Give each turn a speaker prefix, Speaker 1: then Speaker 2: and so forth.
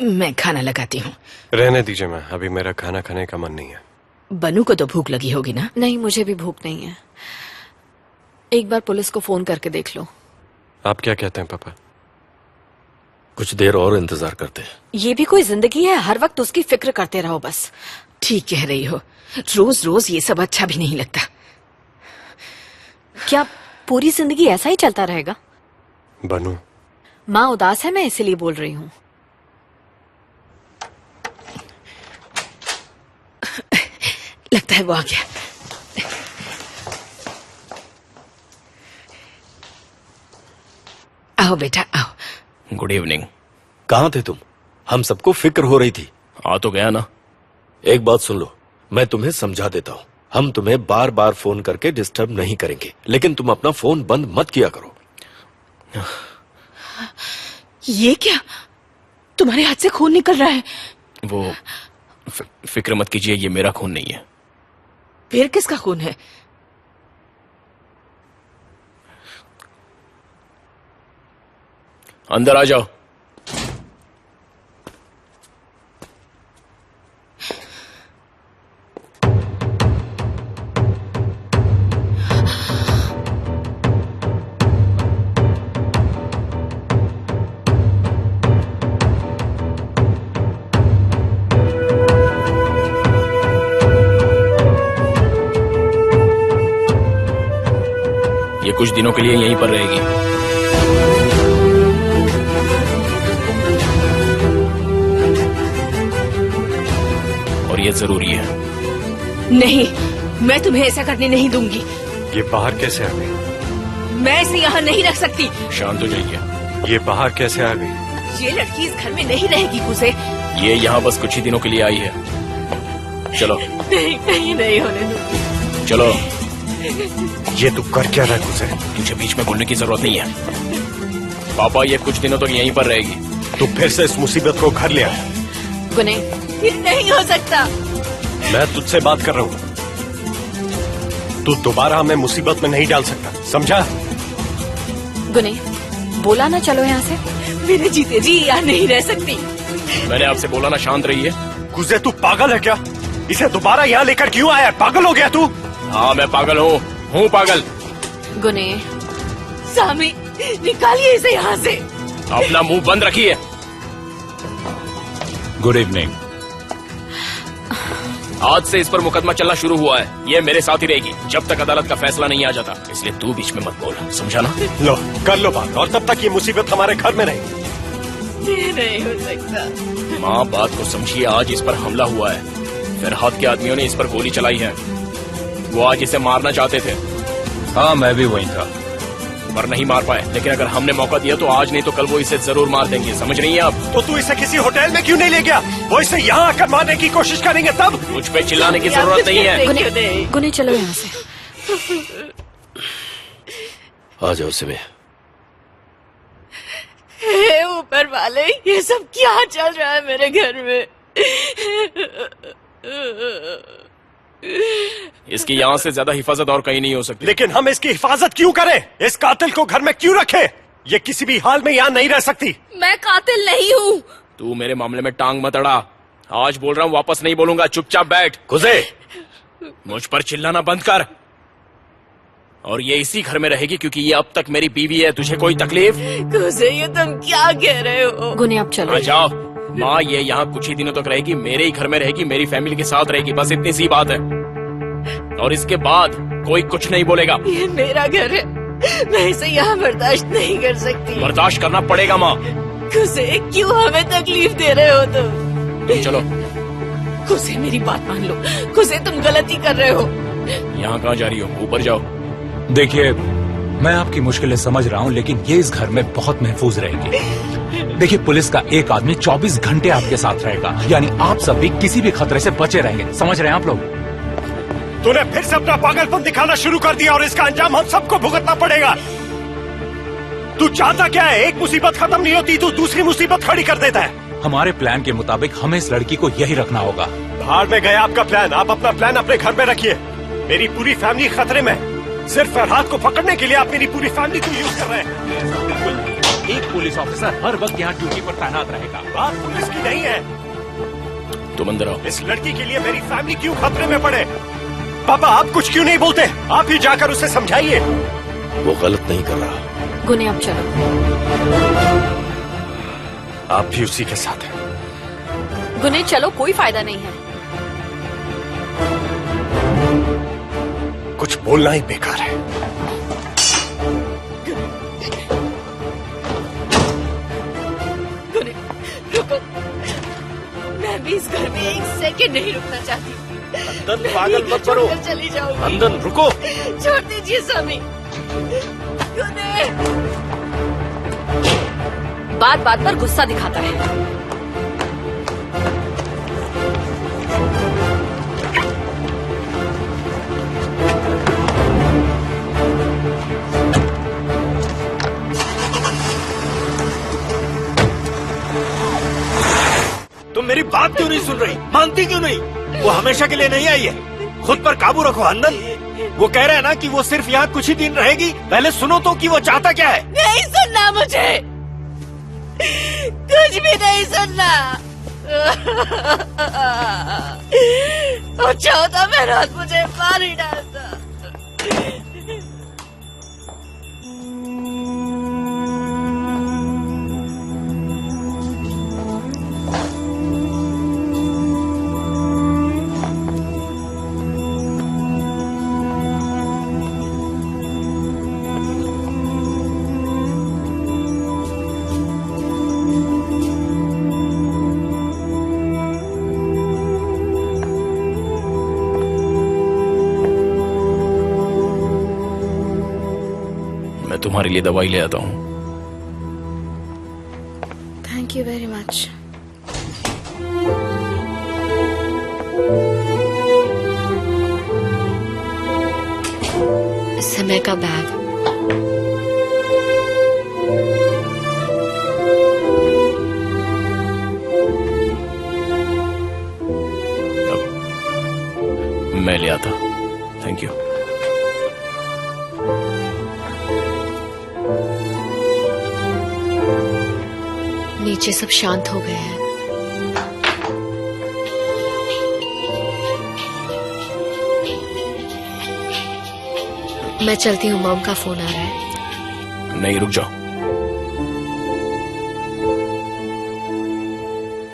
Speaker 1: मैं खाना लगाती हूँ।
Speaker 2: रहने दीजिए, मैं अभी मेरा खाना खाने का मन नहीं है।
Speaker 1: बनू को तो भूख लगी होगी ना?
Speaker 3: नहीं, मुझे भी भूख नहीं है। एक बार पुलिस को फोन करके देख लो।
Speaker 2: आप क्या कहते हैं पापा?
Speaker 4: कुछ देर और इंतजार करते हैं।
Speaker 3: ये भी कोई जिंदगी है? हर वक्त उसकी फिक्र करते रहो बस।
Speaker 1: ठीक कह रही हो, रोज रोज ये सब अच्छा भी नहीं लगता।
Speaker 3: क्या पूरी जिंदगी ऐसा ही चलता रहेगा?
Speaker 2: बनू,
Speaker 3: माँ उदास है, मैं इसीलिए बोल रही हूँ।
Speaker 1: लगता है वो आ गया। आओ बेटा आओ।
Speaker 5: Good evening.
Speaker 4: कहाँ थे तुम? हम सबको फिक्र हो रही थी।
Speaker 5: आ तो गया ना।
Speaker 4: एक बात सुन लो, मैं तुम्हें समझा देता हूँ। हम तुम्हें बार बार फोन करके डिस्टर्ब नहीं करेंगे, लेकिन तुम अपना फोन बंद मत किया करो।
Speaker 1: ये क्या? तुम्हारे हाथ से खून निकल रहा है।
Speaker 5: वो फिक्र मत कीजिए, ये मेरा खून नहीं है।
Speaker 1: फिर किसका खून है?
Speaker 5: अंदर आ जाओ। ये कुछ दिनों के लिए यहीं पर रहेगी। और ये जरूरी है।
Speaker 1: नहीं, मैं तुम्हें ऐसा करने नहीं दूंगी।
Speaker 2: ये बाहर कैसे आ गई?
Speaker 1: मैं इसे यहाँ नहीं रख सकती।
Speaker 5: शांत हो जाइए।
Speaker 2: ये बाहर कैसे आ गई?
Speaker 1: ये लड़की इस घर में नहीं रहेगी कुसे।
Speaker 5: ये यहाँ बस कुछ ही दिनों के लिए आई है। चलो।
Speaker 1: नहीं, कहीं नहीं होने दूंगी।
Speaker 5: चलो।
Speaker 2: ये तू कर क्या रहा है कुसे?
Speaker 5: तुझे बीच में बोलने की जरूरत नहीं है। पापा ये कुछ दिनों तक यहीं पर रहेगी।
Speaker 2: तू फिर से इस मुसीबत को घर ले आया।
Speaker 3: गुने,
Speaker 1: ये नहीं हो सकता।
Speaker 2: मैं तुझसे बात कर रहा हूँ। तू दोबारा हमें मुसीबत में नहीं डाल सकता, समझा?
Speaker 3: गुने, बोला ना चलो यहाँ से।
Speaker 1: मेरे जीते जी यहाँ नहीं रह सकती।
Speaker 5: मैंने आपसे बोला ना शांत रहिए।
Speaker 2: कुसे तू पागल है क्या? इसे दोबारा यहाँ लेकर क्यों आया? पागल हो गया तू?
Speaker 5: हाँ मैं पागल हूँ पागल।
Speaker 3: गुने,
Speaker 1: सामी, निकालिए इसे यहाँ से।
Speaker 5: अपना मुंह बंद रखिए।
Speaker 6: Good evening.
Speaker 5: आज से इस पर मुकदमा चलना शुरू हुआ है। ये मेरे साथ ही रहेगी जब तक अदालत का फैसला नहीं आ जाता। इसलिए तू बीच में मत बोल, समझा ना?
Speaker 2: लो कर लो बात, और तब तक ये मुसीबत हमारे घर में रहेगी।
Speaker 1: ये नहीं हो सकता।
Speaker 5: माँ बात को समझिए, आज इस पर हमला हुआ है। फरहाद के आदमियों ने इस पर गोली चलाई है। वो आज इसे मारना चाहते थे।
Speaker 6: हाँ मैं भी वहीं था,
Speaker 5: पर नहीं मार पाए। लेकिन अगर हमने मौका दिया तो आज नहीं तो कल वो इसे जरूर मार देंगे, समझ रही हैं आप?
Speaker 2: तो तू इसे किसी होटल में क्यों नहीं ले गया? वो इसे यहाँ आकर मारने की कोशिश करेंगे तब।
Speaker 5: मुझ पे चिल्लाने की जरूरत नहीं है।
Speaker 3: गुने चलो यहाँ से।
Speaker 4: आ जाओ सिमे।
Speaker 1: हे ऊपर वाले, ये सब क्या चल रहा है मेरे घर में?
Speaker 5: इसकी यहाँ से ज्यादा हिफाजत और कहीं नहीं हो सकती।
Speaker 2: लेकिन हम इसकी हिफाजत क्यों करें? इस कातिल को घर में क्यों रखें? ये किसी भी हाल में यहाँ नहीं रह सकती।
Speaker 1: मैं कातिल नहीं हूँ।
Speaker 5: तू मेरे मामले में टांग मत अड़ा। आज बोल रहा हूँ, वापस नहीं बोलूंगा। चुपचाप बैठ।
Speaker 4: कुसे,
Speaker 5: मुझ पर चिल्लाना बंद कर। और ये इसी घर में रहेगी क्योंकि ये अब तक मेरी बीवी है। तुझे कोई तकलीफ?
Speaker 1: कुसे, ये तुम क्या कह रहे हो?
Speaker 3: गुने आप चलो।
Speaker 5: आ जाओ। माँ ये यहाँ कुछ ही दिनों तक रहेगी, मेरे ही घर में रहेगी, मेरी फैमिली के साथ रहेगी, बस इतनी सी बात है। और इसके बाद कोई कुछ नहीं बोलेगा।
Speaker 1: ये मेरा घर है, मैं इसे यहाँ बर्दाश्त नहीं कर सकती।
Speaker 5: बर्दाश्त करना पड़ेगा माँ।
Speaker 1: कुसे, क्यों हमें तकलीफ दे रहे हो तुम?
Speaker 5: चलो।
Speaker 1: कुसे मेरी बात मान लो। कुसे तुम गलती कर रहे हो।
Speaker 5: यहाँ कहाँ जा रही हो? ऊपर जाओ।
Speaker 6: देखिए मैं आपकी मुश्किलें समझ रहा हूँ, लेकिन ये इस घर में बहुत महफूज रहेगी। देखिए पुलिस का एक आदमी 24 घंटे आपके साथ रहेगा, यानी आप सब भी किसी भी खतरे से बचे रहेंगे। समझ रहे हैं आप लोग?
Speaker 2: तूने फिर से अपना पागलपन दिखाना शुरू कर दिया और इसका अंजाम हम सबको भुगतना पड़ेगा। तू चाहता क्या है? एक मुसीबत खत्म नहीं होती, तू दूसरी मुसीबत खड़ी कर देता है।
Speaker 6: हमारे प्लान के मुताबिक हमें इस लड़की को यही रखना होगा।
Speaker 2: भाड़ में गया आपका प्लान। आप अपना प्लान अपने घर में रखिए। मेरी पूरी फैमिली खतरे में। सिर्फ फरहाद को पकड़ने के लिए आप मेरी पूरी फैमिली को यूज कर रहे हैं।
Speaker 6: एक पुलिस ऑफिसर हर वक्त यहाँ ड्यूटी पर तैनात रहेगा।
Speaker 2: बात पुलिस की नहीं है।
Speaker 5: तुम अंदर आओ।
Speaker 2: इस लड़की के लिए मेरी फैमिली क्यों खतरे में पड़े? पापा आप कुछ क्यों नहीं बोलते? आप ही जाकर उसे समझाइए।
Speaker 4: वो गलत नहीं कर रहा।
Speaker 3: गुने आप चलो।
Speaker 2: आप भी उसी के साथ हैं।
Speaker 3: गुने चलो, कोई फायदा नहीं है।
Speaker 2: कुछ बोलना ही बेकार है।
Speaker 1: गुने रुको, मैं भी इस घर में एक सेकंड नहीं रुकना चाहती।
Speaker 4: अंदर पागल मत करो।
Speaker 1: छोड़कर चली जाऊंगी।
Speaker 4: अंदर रुको।
Speaker 1: छोड़ दीजिए स्वामी। गुने
Speaker 3: बात बात पर गुस्सा दिखाता है।
Speaker 4: तुम मेरी बात क्यों नहीं सुन रही? मानती क्यों नहीं? वो हमेशा के लिए नहीं आई है। खुद पर काबू रखो अंदर। वो कह रहा है ना कि वो सिर्फ यहाँ कुछ ही दिन रहेगी। पहले सुनो तो कि वो चाहता क्या है।
Speaker 1: नहीं सुनना मुझे, कुछ भी नहीं सुनना। और चाहता मैं रात मुझे मार ही डालता।
Speaker 5: तुम्हारे लिए दवाई ले आता हूँ।
Speaker 3: Thank you very much. समय का बैग।
Speaker 5: मैं ले आता। Thank you.
Speaker 3: नीचे सब शांत हो गए हैं। मैं चलती हूँ, मॉम का फोन आ रहा है।
Speaker 5: नहीं रुक जाओ।